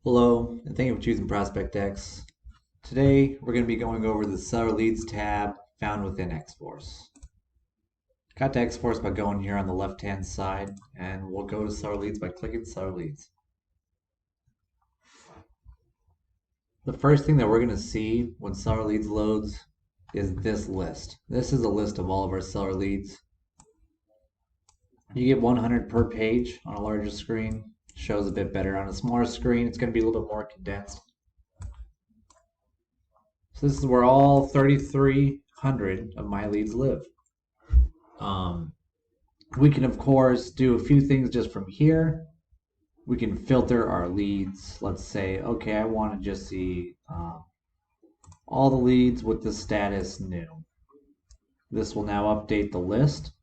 Hello, and thank you for choosing ProspectX. Today, we're going to be going over the Seller Leads tab found within XForce. Got to XForce by going here on the left-hand side, and we'll go to Seller Leads by clicking Seller Leads. The first thing that we're going to see when Seller Leads loads is this list. This is a list of all of our seller leads. You get 100 per page on a larger screen. Shows a bit better on a smaller screen. It's going to be a little bit more condensed. So this is where all 3,300 of my leads live. We can, of course, do a few things just from here. We can filter our leads. Let's say, okay, I want to just see all the leads with the status new. This will now update the list.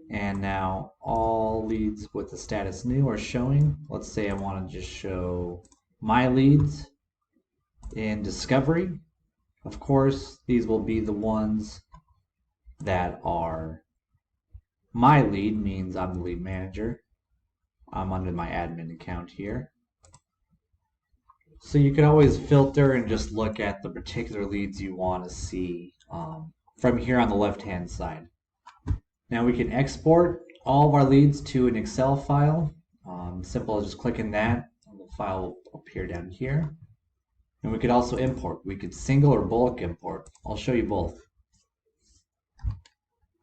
And now all leads with the status new are showing. Let's say I want to just show my leads in discovery. Of course, these will be the ones that are my lead, means I'm the lead manager. I'm under my admin account here. So you can always filter and just look at the particular leads you want to see from here on the left-hand side. Now we can export all of our leads to an Excel file. Simple as just clicking that, and the file will appear down here. And we could also import. We could single or bulk import. I'll show you both.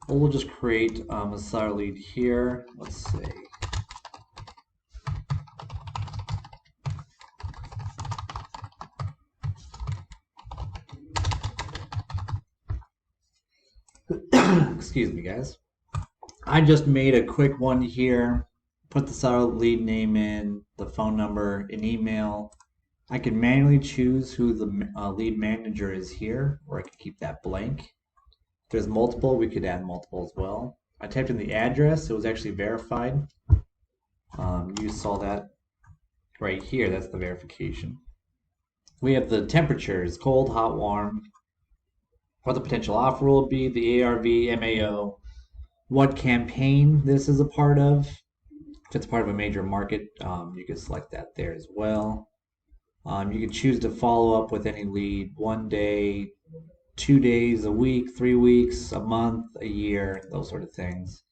We'll just create a seller lead here. Let's say excuse me, guys. I just made a quick one here. Put the seller lead name in, the phone number, an email. I can manually choose who the lead manager is here, or I can keep that blank. If there's multiple, we could add multiple as well. I typed in the address. It was actually verified. You saw that right here. That's the verification. We have the temperatures, cold, hot, warm. What the potential offer will be, the ARV, MAO, what campaign this is a part of. If it's part of a major market, you can select that there as well. You can choose to follow up with any lead 1 day, 2 days, a week, 3 weeks, a month, a year, those sort of things.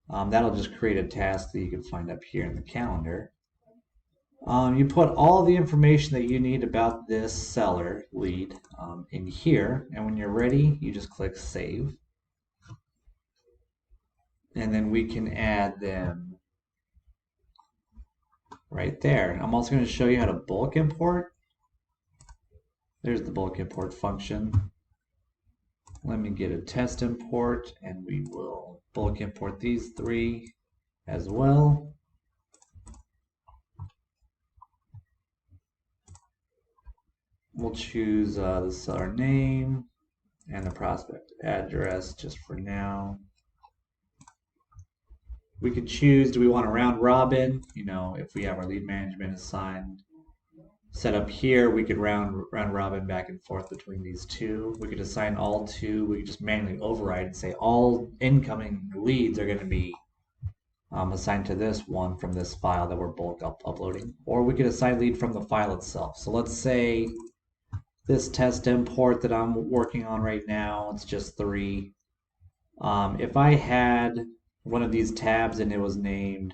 That'll just create a task that you can find up here in the calendar. You put all the information that you need about this seller lead in here, and when you're ready, you just click Save. And then we can add them right there. I'm also going to show you how to bulk import. There's the bulk import function. Let me get a test import, and we will bulk import these three as well. We'll choose the seller name and the prospect address just for now. We could choose, do we want a round robin? You know, if we have our lead management assigned set up here, we could round robin back and forth between these two. We could assign all two. We could just manually override and say all incoming leads are going to be assigned to this one from this file that we're bulk uploading. Or we could assign lead from the file itself. So let's say this test import that I'm working on right now, it's just 3. If I had one of these tabs and it was named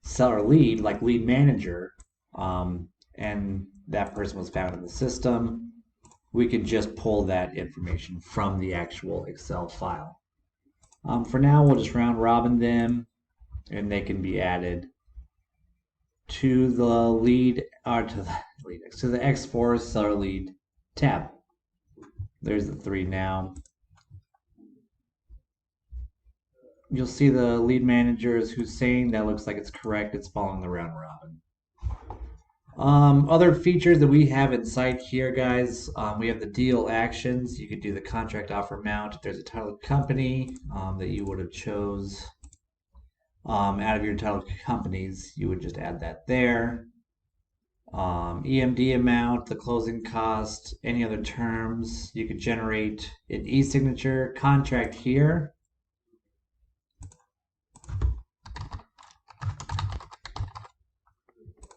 seller lead, like lead manager, and that person was found in the system, we could just pull that information from the actual Excel file. For now, we'll just round robin them, and they can be added to the lead, or to the XForce seller lead tab. There's the 3 now. You'll see the lead manager is Hussein. That looks like it's correct. It's following the round robin. Other features that we have inside here, guys, we have the deal actions. You could do the contract offer amount. If there's a title company that you would have chose out of your title companies, you would just add that there. EMD amount, the closing cost, any other terms. You could generate an e-signature contract here.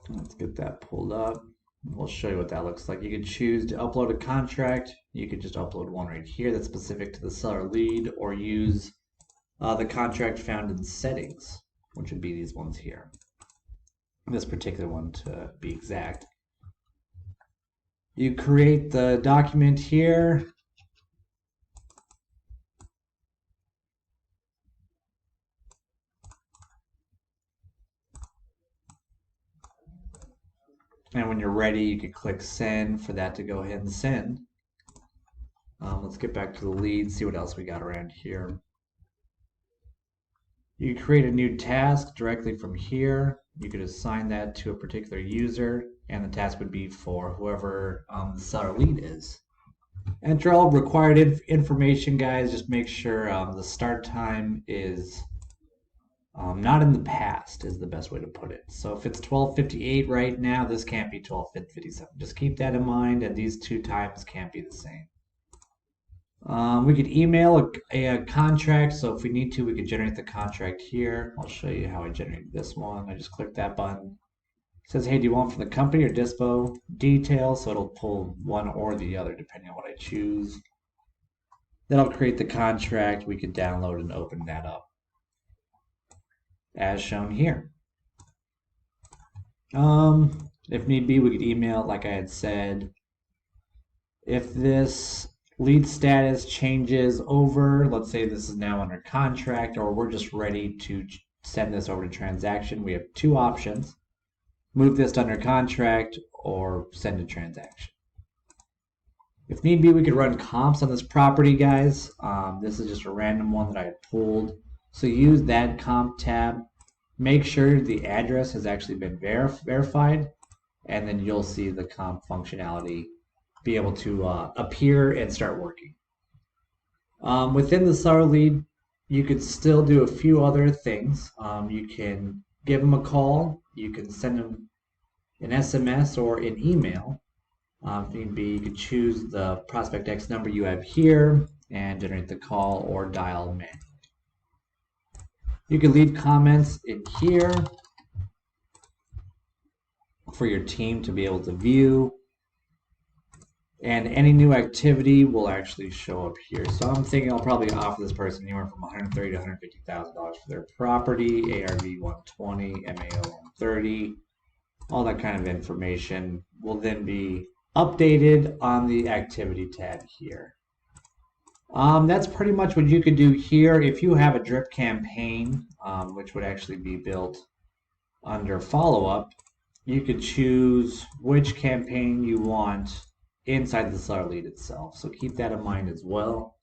Let's get that pulled up. We'll show you what that looks like. You could choose to upload a contract. You could just upload one right here that's specific to the seller lead, or use the contract found in settings, which would be these ones here. This particular one to be exact. You create the document here. And when you're ready, you can click send for that to go ahead and send. Let's get back to the lead, see what else we got around here. You can create a new task directly from here. You could assign that to a particular user, and the task would be for whoever the seller lead is. Enter all required information, guys. Just make sure the start time is not in the past is the best way to put it. So if it's 12:58 right now, this can't be 12:57. Just keep that in mind, and these two times can't be the same. We could email a contract, so if we need to, we could generate the contract here. I'll show you how I generated this one. I just click that button. It says, hey, do you want from the company or dispo details? So it'll pull one or the other depending on what I choose. Then I'll create the contract. We could download and open that up as shown here. If need be, we could email, like I had said. If this lead status changes over, let's say this is now under contract, or we're just ready to send this over to transaction, we have two options: move this to under contract or send to transaction. If need be, we could run comps on this property, guys. This is just a random one that I had pulled. So use that comp tab. Make sure the address has actually been verified, and then you'll see the comp functionality be able to appear and start working. Within the seller lead, you could still do a few other things. You can give them a call. You can send them an SMS or an email. If need be, you could choose the ProspectX number you have here and generate the call or dial manually. You can leave comments in here for your team to be able to view. And any new activity will actually show up here. So I'm thinking I'll probably offer this person anywhere from $130,000 to $150,000 for their property, ARV 120, MAO 130. All that kind of information will then be updated on the activity tab here. That's pretty much what you could do here. If you have a drip campaign, which would actually be built under follow-up, you could choose which campaign you want inside the seller lead itself. So keep that in mind as well.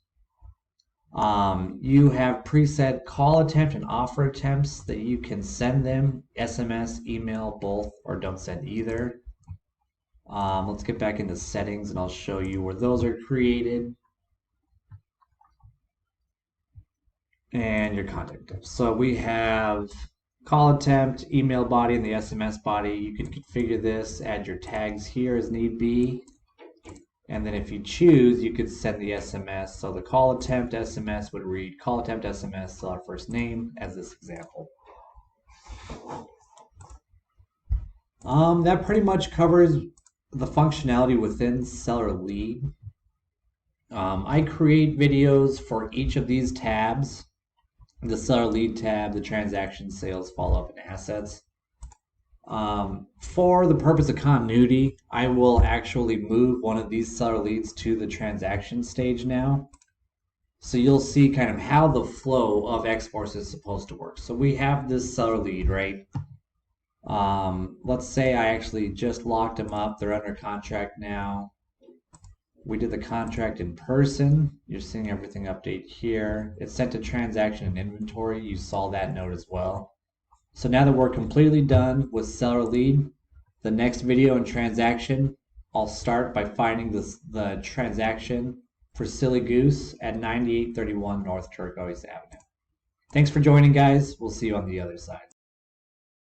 You have preset call attempt and offer attempts that you can send them, SMS, email, both, or don't send either. Let's get back into settings and I'll show you where those are created. And your contact tips. So we have call attempt, email body, and the SMS body. You can configure this, add your tags here as need be. And then if you choose, you could send the SMS. So the call attempt SMS would read call attempt SMS, so our first name as this example. That pretty much covers the functionality within seller lead. I create videos for each of these tabs: the seller lead tab, the transaction, sales, follow-up, and assets. For the purpose of continuity, I will actually move one of these seller leads to the transaction stage now. So you'll see kind of how the flow of XForce is supposed to work. So we have this seller lead, right? Let's say I actually just locked them up. They're under contract now. We did the contract in person. You're seeing everything update here. It's sent to transaction and inventory. You saw that note as well. So now that we're completely done with seller lead, the next video and transaction, I'll start by finding the transaction for Silly Goose at 9831 North Turquoise Avenue. Thanks for joining, guys. We'll see you on the other side.